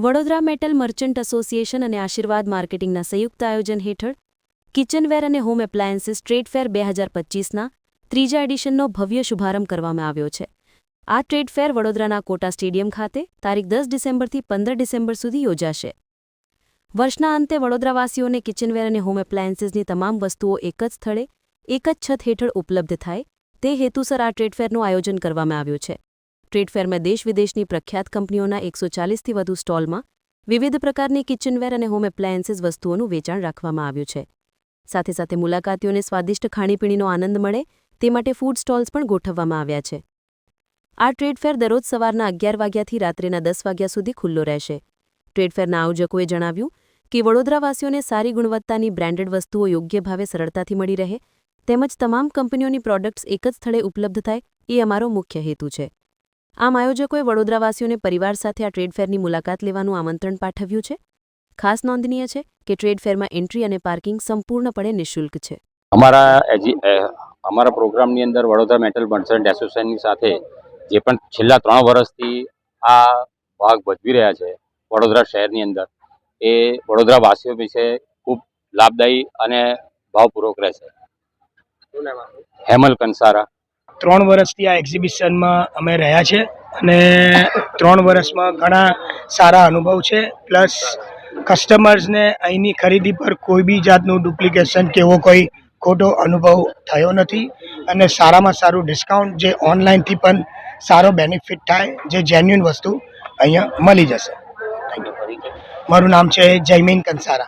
Vadodara metal merchant association અને આશીર્વાદ માર્કેટિંગના સંયુક્ત આયોજન હેઠળ કિચનવેર અને હોમ એપ્લાયન્સીસ ટ્રેડ ફેર 2025ના ત્રીજા એડિશનનો ભવ્ય શુભારંભ કરવામાં આવ્યો છે. આ ટ્રેડ ફેર વડોદરાના કોટા સ્ટેડિયમ ખાતે તારીખ 10 ડિસેમ્બરથી 15 ડિસેમ્બર સુધી યોજાશે. વર્ષના અંતે વડોદરાવાસીઓને કિચનવેર અને હોમ એપ્લાયન્સીસની તમામ વસ્તુઓ એક જ સ્થળે એક જ છત હેઠળ ઉપલબ્ધ થાય તે હેતુસર આ ટ્રેડ ફેરનું આયોજન કરવામાં આવ્યું છે. ટ્રેડ ફેરમાં દેશ-વિદેશની પ્રખ્યાત કંપનીઓના 140થી વધુ સ્ટોલમાં વિવિધ પ્રકારની કિચનવેર અને હોમ એપ્લાયન્સીસ વસ્તુઓનું વેચાણ રાખવામાં આવ્યું છે. સાથે સાથે મુલાકાતીઓને સ્વાદિષ્ટ ખાણીપીણીનો આનંદ મળે તે માટે ફૂડ સ્ટોલ્સ પણ ગોઠવવામાં આવ્યા છે. આ ટ્રેડ ફેર દરરોજ સવારના 11 વાગ્યાથી રાત્રેના 10 વાગ્યા સુધી ખુલ્લો રહેશે. ટ્રેડ ફેરના આયોજકોએ જણાવ્યું કે વડોદરાવાસીઓને સારી ગુણવત્તાની બ્રાન્ડેડ વસ્તુઓ યોગ્ય ભાવે સરળતાથી મળી રહે તેમજ તમામ કંપનીઓની પ્રોડક્ટ્સ એક જ સ્થળે ઉપલબ્ધ થાય એ અમારો મુખ્ય હેતુ છે. આમ આયોજકોએ વડોદરાવાસીઓને પરિવાર સાથે આ ટ્રેડ ફેરની મુલાકાત લેવાનું આમંત્રણ પાઠવ્યું છે. ખાસ નોંધનીય છે કે ટ્રેડ ફેરમાં એન્ટ્રી અને પાર્કિંગ સંપૂર્ણપણે નિઃશુલ્ક છે. અમારા પ્રોગ્રામની અંદર વડોદરા મેટલ મર્ચન્ટ એસોસિએશનની સાથે જે પણ છેલ્લા 3 વર્ષથી આ ભાગ ભજવી રહ્યા છે વડોદરા શહેરની અંદર, એ વડોદરાવાસીઓ વિશે ખૂબ લાભદાયી અને ભાવપૂર્વક રહેશે. હેમલ કંસારા. 3 વર્ષથી આ એક્ઝિબિશનમાં અમે રહ્યા છે અને 3 વર્ષમાં ઘણા સારા અનુભવ છે. પ્લસ કસ્ટમર્સને અહીંની ખરીદી પર કોઈ બી જાતનું ડુપ્લિકેશન કે એવો કોઈ ખોટો અનુભવ થયો નથી અને સારામાં સારું ડિસ્કાઉન્ટ, જે ઓનલાઈનથી પણ સારો બેનિફિટ થાય, જે જેન્યુઇન વસ્તુ અહીંયા મળી જશે. મારું નામ છે જયમીન કંસારા.